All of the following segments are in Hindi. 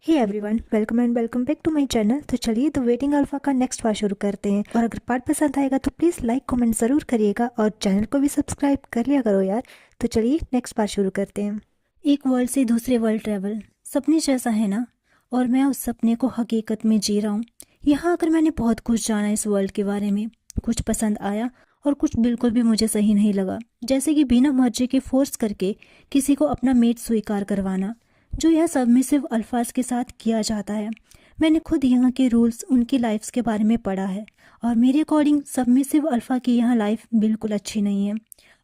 Hey everyone, welcome and welcome back to my channel. तो चलिए द वेटिंग अल्फा का नेक्स्ट पार्ट शुरू करते हैं। और अगर पार्ट पसंद आएगा तो प्लीज़ लाइक कमेंट ज़रूर करिएगा और चैनल को भी सब्सक्राइब कर लिया करो यार। तो चलिए नेक्स्ट पार्ट शुरू करते हैं। एक वर्ल्ड से दूसरे वर्ल्ड ट्रैवल सपने जैसा है ना, और मैं उस सपने को हकीकत में जी रहा हूँ। यहाँ आकर मैंने बहुत कुछ जाना इस वर्ल्ड के बारे में। कुछ पसंद आया और कुछ बिल्कुल भी मुझे सही नहीं लगा, जैसे कि बिना मर्जी के फोर्स करके किसी को अपना मेट स्वीकार करवाना, जो यह सबमिसिव अल्फाज के साथ किया जाता है। मैंने खुद यहाँ के रूल्स, उनकी लाइफ्स के बारे में पढ़ा है और मेरे अकॉर्डिंग सबमिसिव अल्फा की यहाँ लाइफ बिल्कुल अच्छी नहीं है।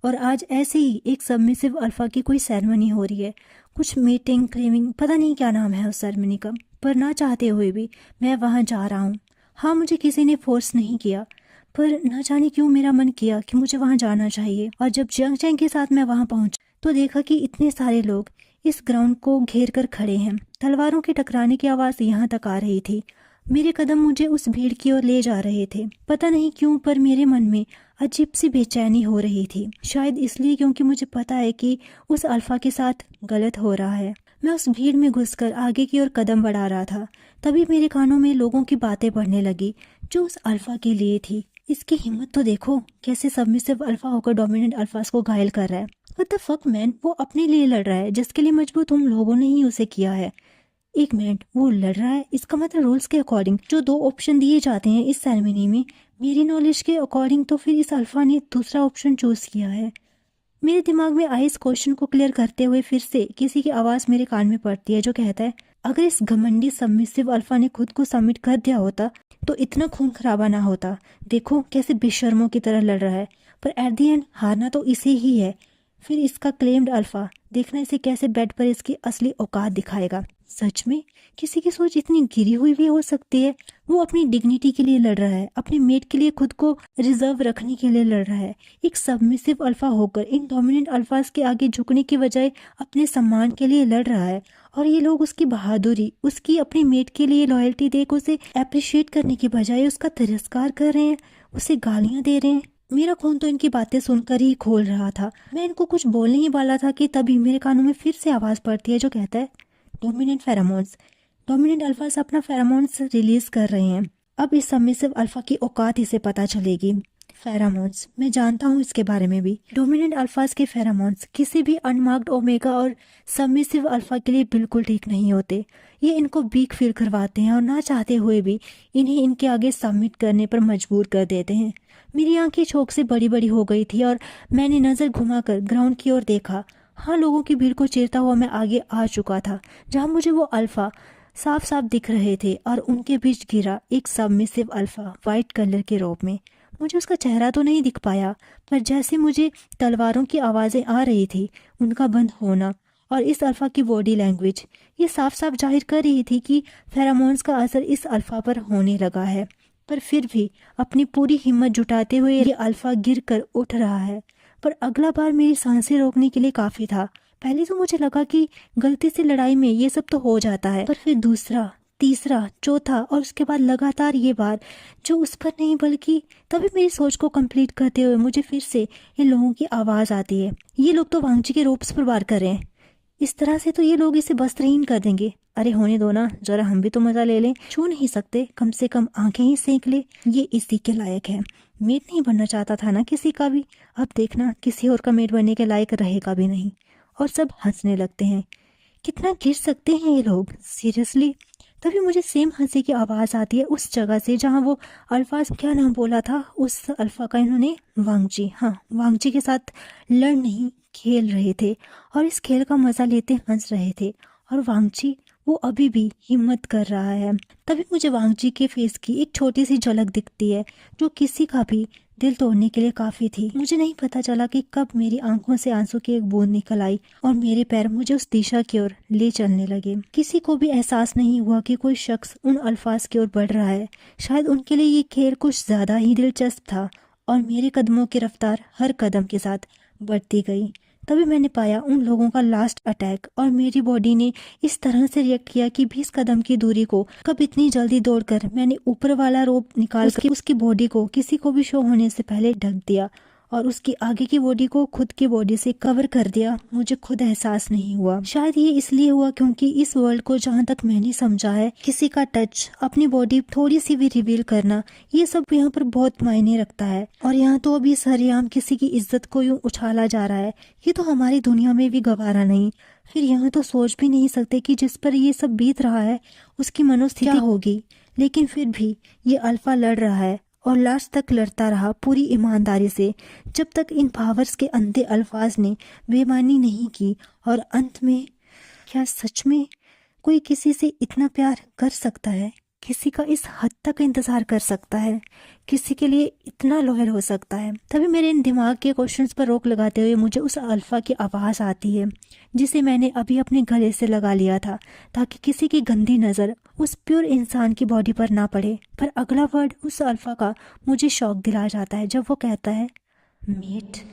और आज ऐसे ही एक सबमिसिव अल्फा की कोई सेरेमनी हो रही है, कुछ मीटिंग क्लेमिंग, पता नहीं क्या नाम है उस सेरेमनी का, पर ना चाहते हुए भी मैं वहाँ जा रहा हूँ। हाँ, मुझे किसी ने फोर्स नहीं किया, पर ना जाने क्यों मेरा मन किया कि मुझे वहाँ जाना चाहिए। और जब जंग चैंग के साथ मैं वहाँ पहुँच तो देखा कि इतने सारे लोग इस ग्राउंड को घेर कर खड़े हैं। तलवारों के टकराने की आवाज़ यहाँ तक आ रही थी। मेरे कदम मुझे उस भीड़ की ओर ले जा रहे थे। पता नहीं क्यों, पर मेरे मन में अजीब सी बेचैनी हो रही थी। शायद इसलिए क्योंकि मुझे पता है कि उस अल्फा के साथ गलत हो रहा है। मैं उस भीड़ में घुसकर आगे की ओर कदम बढ़ा रहा था। तभी मेरे कानों में लोगों की बातें पड़ने लगी जो उस अल्फा के लिए थी। इसकी हिम्मत तो देखो, कैसे सबमिसिव अल्फा होकर डोमिनेंट अल्फास को घायल कर रहा है। व्हाट द फक मैन, वो अपने लिए लड़ रहा है जिसके लिए मजबूर तुम लोगों ने ही उसे किया है। एक मिनट, वो लड़ रहा है, इसका मतलब रूल्स के अकॉर्डिंग जो दो ऑप्शन दिए जाते हैं इस सेरेमनी में, मेरी नॉलेज के अकॉर्डिंग तो फिर इस अल्फा ने दूसरा ऑप्शन चूज किया है। मेरे दिमाग में आए इस क्वेश्चन को क्लियर करते हुए फिर से किसी की आवाज़ मेरे कान में पड़ती है जो कहता है, अगर इस घमंडी सबमिसिव अल्फा ने खुद को सबमिट कर दिया होता तो इतना खून खराबा ना होता। देखो कैसे बेशर्मों की तरह लड़ रहा है, पर एट द एंड हारना तो इसे ही है। फिर इसका क्लेम्ड अल्फा, देखना इसे कैसे बेड पर इसकी असली औकात दिखाएगा। सच में किसी की सोच इतनी गिरी हुई भी हो सकती है। वो अपनी डिग्निटी के लिए लड़ रहा है, अपने मेट के लिए खुद को रिजर्व रखने के लिए लड़ रहा है। एक सबमिसिव अल्फा होकर इन डोमिनेंट अल्फाज के आगे झुकने की बजाय अपने सम्मान के लिए लड़ रहा है। और ये लोग उसकी बहादुरी, उसकी अपने मेट के लिए लॉयल्टी देख उसे अप्रिशिएट करने की बजाय उसका तिरस्कार कर रहे हैं, उसे गालियां दे रहे हैं। मेरा खून तो इनकी बातें सुनकर ही खोल रहा था। मैं इनको कुछ बोलने ही वाला था कि तभी मेरे कानों में फिर से आवाज पड़ती है जो कहता है, डोमिनेंट फेरामोन्स। डोमिनेंट अल्फास अपना फेरामोन्स रिलीज कर रहे हैं। अब इस सबमिसिव अल्फा की औकात इसे पता चलेगी। फेरामोन्स, मैं जानता हूँ इसके बारे में भी। डोमिनेंट अल्फास के फेरामोन्स किसी भी अनमार्क्ड ओमेगा और सबमिसिव अल्फा के लिए बिल्कुल ठीक नहीं होते। ये इनको वीक फील करवाते हैं और ना चाहते हुए भी इन्हें इनके आगे सबमिट करने पर मजबूर कर देते हैं। मेरी आंखें शौक से बड़ी बड़ी हो गई थी और मैंने नज़र घुमाकर ग्राउंड की ओर देखा। हाँ, लोगों की भीड़ को चीरता हुआ मैं आगे आ चुका था, जहाँ मुझे वो अल्फा साफ साफ दिख रहे थे और उनके बीच गिरा एक सबमिसिव अल्फा वाइट कलर के रोब में। मुझे उसका चेहरा तो नहीं दिख पाया, पर जैसे मुझे तलवारों की आवाज़ें आ रही थी, उनका बंद होना और इस अल्फा की बॉडी लैंग्वेज, ये साफ साफ जाहिर कर रही थी कि फेरामोन्स का असर इस अल्फा पर होने लगा है। पर फिर भी अपनी पूरी हिम्मत जुटाते हुए ये अल्फा गिर कर उठ रहा है। पर अगला बार मेरी सांसें रोकने के लिए काफ़ी था। पहले तो मुझे लगा कि गलती से लड़ाई में ये सब तो हो जाता है, पर फिर दूसरा, तीसरा, चौथा और उसके बाद लगातार ये बार जो उस पर नहीं बल्कि तभी मेरी सोच को कंप्लीट करते हुए मुझे फिर से इन लोगों की आवाज़ आती है, ये लोग तो वांगची के रोप्स पर वार कर रहे हैं। इस तरह से तो ये लोग इसे वस्त्रहीन कर देंगे। अरे होने दो ना, जरा हम भी तो मजा ले लें। छू नहीं सकते, कम से कम आंखें ही सेंक ले, ये इसी के लायक है। मेट नहीं बनना चाहता था ना किसी का भी, अब देखना किसी और का मेट बनने के लायक रहेगा भी नहीं। और सब हंसने लगते हैं। कितना गिर सकते हैं ये लोग, सीरियसली। तभी मुझे सेम हंसी की आवाज़ आती है उस जगह से जहाँ वो अल्फाज, क्या नाम बोला था उस अल्फा का इन्होंने, वांगजी। हाँ, वांगजी के साथ लड़ नहीं, खेल रहे थे और इस खेल का मज़ा लेते हंस रहे थे। और वांगजी वो अभी भी हिम्मत कर रहा है। तभी मुझे वांगजी के फेस की एक छोटी सी झलक दिखती है जो किसी का भी दिल तोड़ने के लिए काफी थी। मुझे नहीं पता चला कि कब मेरी आंखों से आंसू की एक बूंद निकल आई और मेरे पैर मुझे उस दिशा की ओर ले चलने लगे। किसी को भी एहसास नहीं हुआ कि कोई शख्स उन अल्फाज की ओर बढ़ रहा है। शायद उनके लिए ये खेल कुछ ज्यादा ही दिलचस्प था और मेरे कदमों की रफ्तार हर कदम के साथ बढ़ती गई। तभी मैंने पाया उन लोगों का लास्ट अटैक और मेरी बॉडी ने इस तरह से रिएक्ट किया कि 20 कदम की दूरी को कब इतनी जल्दी दौड़कर मैंने ऊपर वाला रोप निकाल कर उसकी बॉडी को किसी को भी शो होने से पहले ढक दिया और उसकी आगे की बॉडी को खुद की बॉडी से कवर कर दिया, मुझे खुद एहसास नहीं हुआ। शायद ये इसलिए हुआ क्योंकि इस वर्ल्ड को जहाँ तक मैंने समझा है, किसी का टच, अपनी बॉडी थोड़ी सी भी रिवील करना, ये सब यहाँ पर बहुत मायने रखता है। और यहाँ तो अभी सरेआम किसी की इज्जत को यूं उछाला जा रहा है, ये तो हमारी दुनिया में भी गवारा नहीं। फिर यहाँ तो सोच भी नहीं सकते कि जिस पर ये सब बीत रहा है उसकी मनोस्थिति क्या होगी। लेकिन फिर भी ये अल्फा लड़ रहा है और लास्ट तक लड़ता रहा पूरी ईमानदारी से, जब तक इन पावर्स के अंधे अल्फाज ने बेईमानी नहीं की। और अंत में क्या सच में कोई किसी से इतना प्यार कर सकता है, किसी का इस हद तक इंतजार कर सकता है, किसी के लिए इतना लॉयल हो सकता है? तभी मेरे इन दिमाग के क्वेश्चंस पर रोक लगाते हुए मुझे उस अल्फा की आवाज़ आती है जिसे मैंने अभी अपने गले से लगा लिया था, ताकि किसी की गंदी नज़र उस प्योर इंसान की बॉडी पर ना पड़े। पर अगला वर्ड उस अल्फा का मुझे शौक दिला जाता है जब वो कहता है मेट।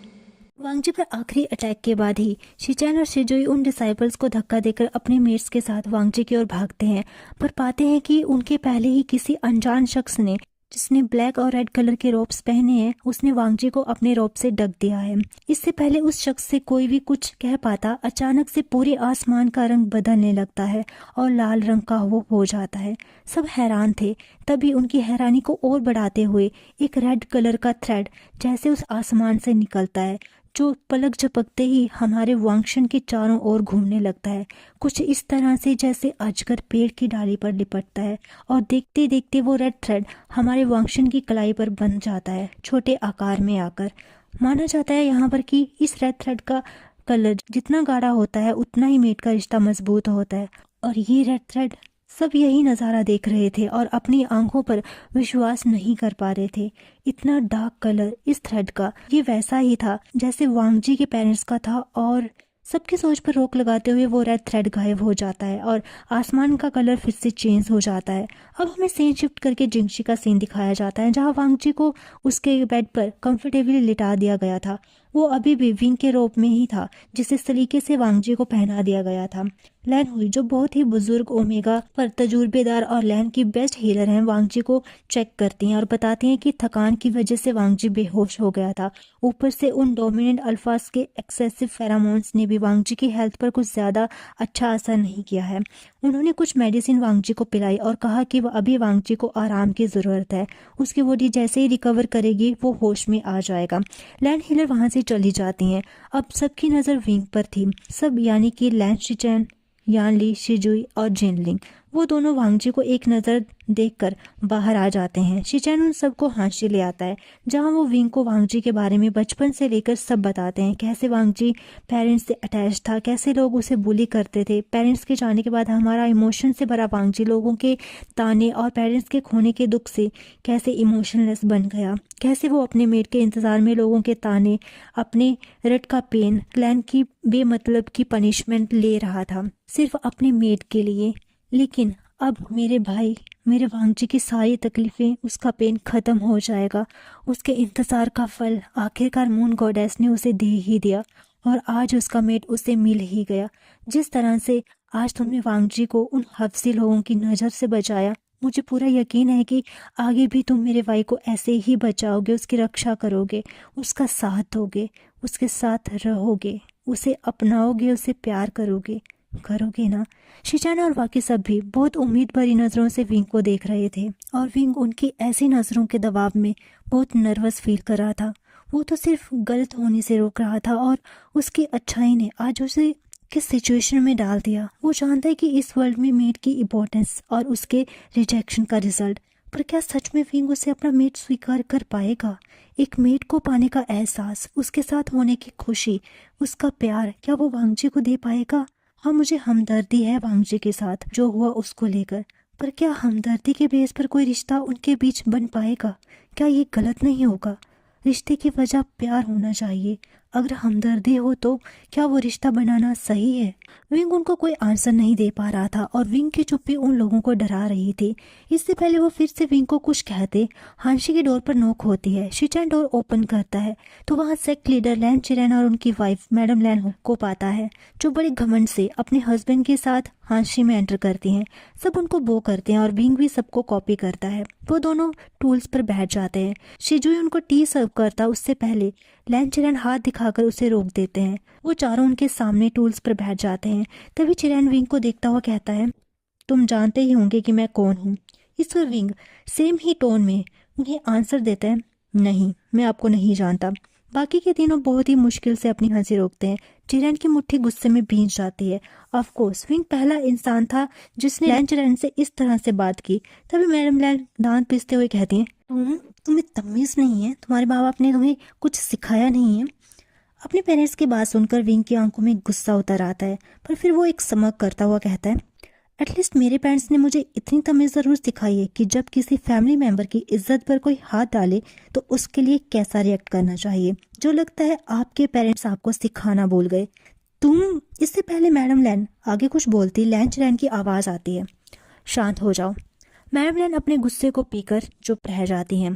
वांगजी पर आखिरी अटैक के बाद ही शिचैन और शिजुई उन डिसाइपल्स को धक्का देकर अपने मेट्स के साथ वांगजी की ओर भागते हैं, पर पाते हैं कि उनके पहले ही किसी अनजान शख्स ने, जिसने ब्लैक और रेड कलर के रोब्स पहने हैं, उसने वांगजी को अपने रोब से ढक दिया है। इससे पहले उस शख्स से कोई भी कुछ कह पाता, अचानक से पूरे आसमान का रंग बदलने लगता है और लाल रंग का वो हो जाता है। सब हैरान थे। तभी उनकी हैरानी को और बढ़ाते हुए एक रेड कलर का थ्रेड जैसे उस आसमान से निकलता है, जो पलक झपकते ही हमारे वांगशन के चारों ओर घूमने लगता है, कुछ इस तरह से जैसे अजगर पेड़ की डाली पर लिपटता है। और देखते देखते वो रेड थ्रेड हमारे वांगशन की कलाई पर बन जाता है, छोटे आकार में आकर। माना जाता है यहाँ पर कि इस रेड थ्रेड का कलर जितना गाढ़ा होता है उतना ही मेट का रिश्ता मजबूत होता है। और ये रेड थ्रेड सब यही नज़ारा देख रहे थे और अपनी आंखों पर विश्वास नहीं कर पा रहे थे। इतना डार्क कलर इस थ्रेड का, ये वैसा ही था जैसे वांगजी के पेरेंट्स का था। और सबकी सोच पर रोक लगाते हुए वो रेड थ्रेड गायब हो जाता है और आसमान का कलर फिर से चेंज हो जाता है। अब हमें सीन शिफ्ट करके जिंगशी का सीन दिखाया जाता है, जहाँ वांगजी को उसके बेड पर कंफर्टेबली लिटा दिया गया था। वो अभी भी विंग के रोब में ही था, जिसे सलीके से वांगजी को पहना दिया गया था। लैन हुई, जो बहुत ही बुजुर्ग ओमेगा पर तजुर्बेदार और लैन की बेस्ट हीलर हैं, वांगजी को चेक करती हैं और बताती हैं कि थकान की वजह से वांगजी बेहोश हो गया था। ऊपर से उन डोमिनेंट अल्फाज के एक्सेसिव फेरामोन्स ने भी वांगजी की हेल्थ पर कुछ ज़्यादा अच्छा असर नहीं किया है। उन्होंने कुछ मेडिसिन वांगजी को पिलाई और कहा कि अभी वांगजी को आराम की ज़रूरत है। उसकी बॉडी जैसे ही रिकवर करेगी वो होश में आ जाएगा। लैन हीलर वहाँ से चली जाती हैं। अब सबकी नज़र विंग पर थी। सब यानी कि लैन शिचैन, यान ली, शिजुई और जिनलिंग, वो दोनों वांगजी को एक नज़र देखकर बाहर आ जाते हैं। शिचैन उन सबको हांसी ले आता है, जहां वो विंग को वांगजी के बारे में बचपन से लेकर सब बताते हैं। कैसे वांगजी पेरेंट्स से अटैच था, कैसे लोग उसे बुली करते थे, पेरेंट्स के जाने के बाद हमारा इमोशन से भरा वांगजी लोगों के ताने और पेरेंट्स के खोने के दुख से कैसे इमोशनलेस बन गया, कैसे वो अपने मेट के इंतज़ार में लोगों के ताने, अपने रट का पेन, क्लैन की बेमतलब की पनिशमेंट ले रहा था सिर्फ अपने मेट के लिए। लेकिन अब मेरे भाई, मेरे वांगजी की सारी तकलीफ़ें, उसका पेन ख़त्म हो जाएगा। उसके इंतज़ार का फल आखिरकार मून गॉडेस ने उसे दे ही दिया और आज उसका मेट उसे मिल ही गया। जिस तरह से आज तुमने वांगजी को उन हफ्सी लोगों की नज़र से बचाया, मुझे पूरा यकीन है कि आगे भी तुम मेरे भाई को ऐसे ही बचाओगे, उसकी रक्षा करोगे, उसका साथ दोगे, उसके साथ रहोगे, उसे अपनाओगे, उसे प्यार करोगे ना? शिचैन और बाकी सब भी बहुत उम्मीद भरी नज़रों से विंग को देख रहे थे और विंग उनकी ऐसी नज़रों के दबाव में बहुत नर्वस फील कर रहा था। वो तो सिर्फ गलत होने से रोक रहा था और उसकी अच्छाई ने आज उसे किस सिचुएशन में डाल दिया। वो जानता है कि इस वर्ल्ड में मेट की इम्पोर्टेंस और उसके रिजेक्शन का रिजल्ट, पर क्या सच में विंग उसे अपना मेट स्वीकार कर पाएगा? एक मेट को पाने का एहसास, उसके साथ होने की खुशी, उसका प्यार, क्या वो वांगजी को दे पाएगा? हाँ, मुझे हमदर्दी है वांगजी के साथ जो हुआ उसको लेकर, पर क्या हमदर्दी के बेस पर कोई रिश्ता उनके बीच बन पाएगा? क्या ये गलत नहीं होगा? रिश्ते की वजह प्यार होना चाहिए। अगर हमदर्दी हो तो क्या वो रिश्ता बनाना सही है? विंग उनको कोई आंसर नहीं दे पा रहा था और विंग की चुप्पी उन लोगों को डरा रही थी। इससे पहले वो फिर से विंग को कुछ कहते, हांशी की डोर पर नोक होती है। शिचैन डोर ओपन करता है तो वहाँ सेक्ट लीडर लैन चिरेन और उनकी वाइफ मैडम लैन को पाता है, जो बड़े घमंड से अपने हस्बैंड के साथ हांशी में एंटर करती हैं। सब उनको बो करते हैं और विंग भी सबको कॉपी करता है। वो दोनों टूल्स पर बैठ जाते हैं। शिजुई उनको टी सर्व करता उससे पहले लैन चिरेन हाथ दिखाकर उसे रोक देते हैं। वो चारों उनके सामने टूल्स पर बैठ जाते हैं। तभी चिरेन विंग को देखता हुआ कहता है, तुम जानते ही होंगे कि मैं कौन हूँ। इस पर विंग सेम ही टोन में उन्हें आंसर देता है, नहीं, मैं आपको नहीं जानता। बाकी के तीनों बहुत ही मुश्किल से अपनी हंसी रोकते हैं। चिरेन की मुट्ठी गुस्से में भींच जाती है। ऑफ कोर्स विंग पहला इंसान था जिसने लैन चिरेन से इस तरह से बात की। तभी मैडम लैन दांत पीसते हुए कहती हैं, तुम्हें तमीज नहीं है, तुम्हारे माँ बाप ने तुम्हें कुछ सिखाया नहीं है। अपने पेरेंट्स की बात सुनकर विंग की आंखों में गुस्सा उतर आता है, पर फिर वो एक समक करता हुआ कहता है, एटलीस्ट मेरे पेरेंट्स ने मुझे इतनी तमीज़ ज़रूर सिखाई है कि जब किसी फैमिली मेंबर की इज्जत पर कोई हाथ डाले तो उसके लिए कैसा रिएक्ट करना चाहिए। जो लगता है आपके पेरेंट्स आपको सिखाना भूल गए। तुम। इससे पहले मैडम लैन आगे कुछ बोलती, लैन चिरेन की आवाज़ आती है, शांत हो जाओ। मैडम लैन अपने गुस्से को पीकर चुप रह जाती हैं।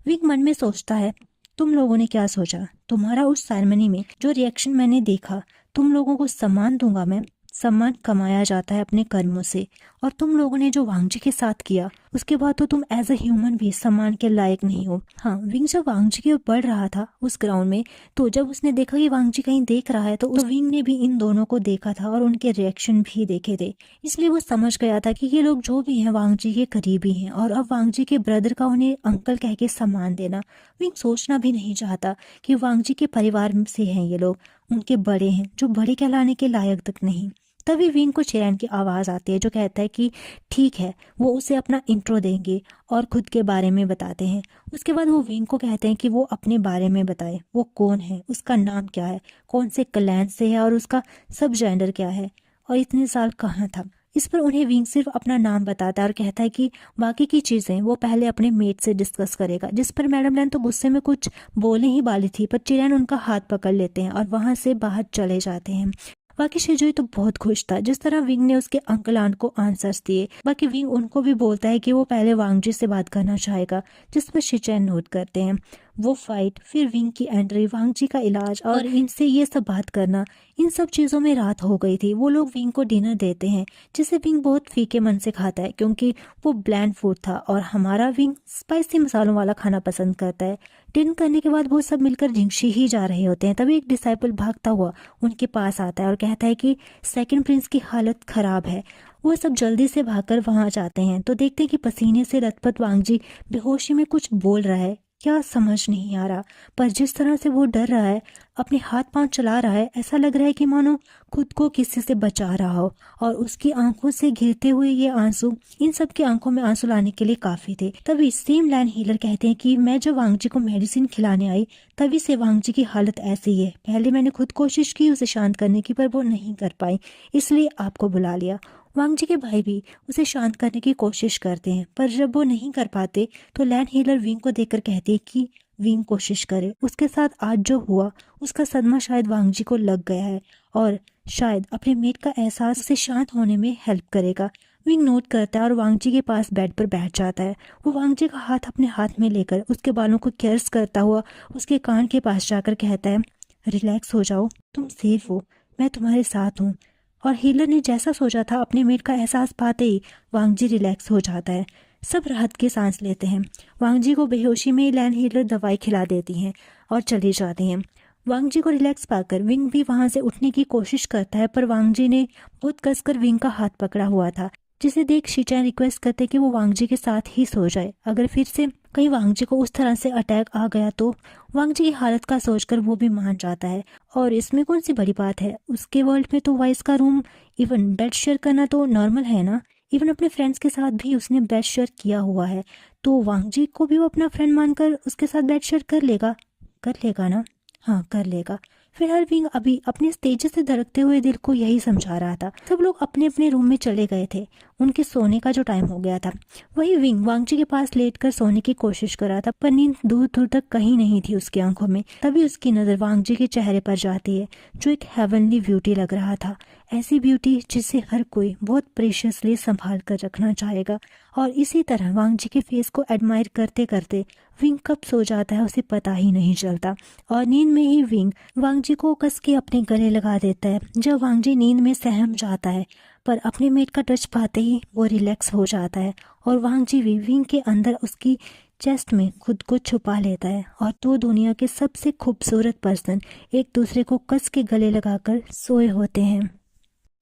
विंग मन में सोचता है, तुम लोगों ने क्या सोचा? तुम्हारा उस सेरेमनी में जो रिएक्शन मैंने देखा, तुम लोगों को सम्मान दूंगा मैं। सम्मान कमाया जाता है अपने कर्मों से, और तुम लोगों ने जो वांगजी के साथ किया उसके बाद तो तुम एज अ ह्यूमन भी सम्मान के लायक नहीं हो। हाँ, विंग जब वांगजी की ओर बढ़ रहा था उस ग्राउंड में, तो जब उसने देखा कि वांगजी कहीं देख रहा है तो विंग ने भी इन दोनों को देखा था और उनके रिएक्शन भी देखे थे। इसलिए वो समझ गया था कि ये लोग जो भी हैं वांगजी के करीबी हैं, और अब वांगजी के ब्रदर का उन्हें अंकल कह के सम्मान देना विंग सोचना भी नहीं चाहता कि वांगजी के परिवार से हैं ये लोग, उनके बड़े हैं जो बड़े कहलाने के लायक तक नहीं। तभी विंग को चिरेन की आवाज़ आती है जो कहता है कि ठीक है, वो उसे अपना इंट्रो देंगे और खुद के बारे में बताते हैं। उसके बाद वो विंग को कहते हैं कि वो अपने बारे में बताए, वो कौन है, उसका नाम क्या है, कौन से क्लैन से है और उसका सब जेंडर क्या है और इतने साल कहाँ था। इस पर उन्हें विंग सिर्फ अपना नाम बताता है और कहता है कि बाकी की चीज़ें वो पहले अपने मेट से डिस्कस करेगा। जिस पर मैडम लैन तो गुस्से में कुछ बोलने ही वाली थी, पर चिरेन उनका हाथ पकड़ लेते हैं और वहाँ से बाहर चले जाते हैं। बाकी शिजुई तो बहुत खुश था जिस तरह विंग ने उसके अंकल आंट को आंसर्स दिए। बाकी विंग उनको भी बोलता है कि वो पहले वांगजी से बात करना चाहेगा, जिस पर शिचैन नोट करते हैं। वो फाइट, फिर विंग की एंट्री, वांगजी का इलाज और इनसे ये सब बात करना, इन सब चीज़ों में रात हो गई थी। वो लोग विंग को डिनर देते हैं जिसे विंग बहुत फीके मन से खाता है क्योंकि वो ब्लैंड फूड था, और हमारा विंग स्पाइसी मसालों वाला खाना पसंद करता है। डिनर करने के बाद वो सब मिलकर जिंगशी ही जा रहे होते हैं। तभी एक डिसाइपल भागता हुआ उनके पास आता है और कहता है कि सेकंड प्रिंस की हालत खराब है। वो सब जल्दी से भागकर वहां जाते हैं तो देखते हैं कि पसीने से लथपथ वांगजी बेहोशी में कुछ बोल रहा है, क्या समझ नहीं आ रहा, पर जिस तरह से वो डर रहा है, अपने हाथ पांव चला रहा है, ऐसा लग रहा है कि मानो खुद को किसी से बचा रहा हो। और उसकी आंखों से गिरते हुए ये आंसू इन सब की आंखों में आंसू लाने के लिए काफी थे। तभी सेम लैन हीलर कहते हैं कि मैं जब वांगजी को मेडिसिन खिलाने आई तभी से वांगजी की हालत ऐसी है। पहले मैंने खुद कोशिश की उसे शांत करने की, पर वो नहीं कर पाई, इसलिए आपको बुला लिया। वांगजी के भाई भी उसे शांत करने की कोशिश करते हैं, पर जब वो नहीं कर पाते तो लैंड हीलर विंग को देखकर कहती है कि विंग कोशिश करे। उसके साथ आज जो हुआ उसका सदमा शायद वांगजी को लग गया है और शायद अपने मेट का एहसास उसे शांत होने में हेल्प करेगा। विंग नोट करता है और वांगजी के पास बेड पर बैठ जाता है। वो वांगजी का हाथ अपने हाथ में लेकर उसके बालों को केयर्स करता हुआ उसके कान के पास जाकर कहता है, रिलैक्स हो जाओ, तुम सेफ हो, मैं तुम्हारे साथ हूँ। और हीलर ने जैसा सोचा था, अपने मेट का एहसास पाते ही वांगजी रिलैक्स हो जाता है। सब राहत की सांस लेते हैं। वांगजी को बेहोशी में लैंड हीलर दवाई खिला देती हैं और चली जाती हैं। वांगजी को रिलैक्स पाकर विंग भी वहां से उठने की कोशिश करता है, पर वांगजी ने बहुत कसकर विंग का हाथ पकड़ा हुआ था, जिसे देख शिचैन रिक्वेस्ट करते कि वो वांगजी के साथ ही सो जाए। अगर फिर से कहीं वांगजी को उस तरह से अटैक आ गया तो वांगजी की हालत का सोचकर वो भी मान जाता है। और इसमें कौन सी बड़ी बात है, उसके वर्ल्ड में तो वाइस का रूम, इवन बेड शेयर करना तो नॉर्मल है ना। इवन अपने फ्रेंड्स के साथ भी उसने बेड शेयर किया हुआ है, तो वांगजी को भी वो अपना फ्रेंड मानकर उसके साथ बेड शेयर कर लेगा ना। हाँ, कर लेगा। फिलहाल विंग अभी अपने तेजी से धड़कते हुए दिल को यही समझा रहा था। सब लोग अपने अपने रूम में चले गए थे, उनके सोने का जो टाइम हो गया था। वही विंग वांगजी के पास लेटकर सोने की कोशिश कर रहा था, पर नींद दूर दूर तक कहीं नहीं थी उसकी आंखों में। तभी उसकी नजर वांगजी के चेहरे पर जाती है जो एक हेवनली ब्यूटी लग रहा था। ऐसी ब्यूटी जिसे हर कोई बहुत प्रेशियसली संभाल कर रखना चाहेगा। और इसी तरह वांग जी के फेस को एडमायर करते करते विंग कब सो जाता है उसे पता ही नहीं चलता, और नींद में ही विंग वांग जी को कस के अपने गले लगा देता है। जब वांग जी नींद में सहम जाता है पर अपने मेट का टच पाते ही वो रिलैक्स हो जाता है, और वांग जी भी विंग के अंदर उसकी चेस्ट में खुद को छुपा लेता है, और दो दुनिया के सबसे खूबसूरत पर्सन एक दूसरे को कस के गले लगाकर सोए होते हैं।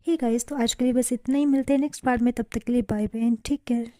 हे गाइस, तो आज के लिए बस इतना ही। मिलते हैं नेक्स्ट पार्ट में, तब तक के लिए bye bye and take care.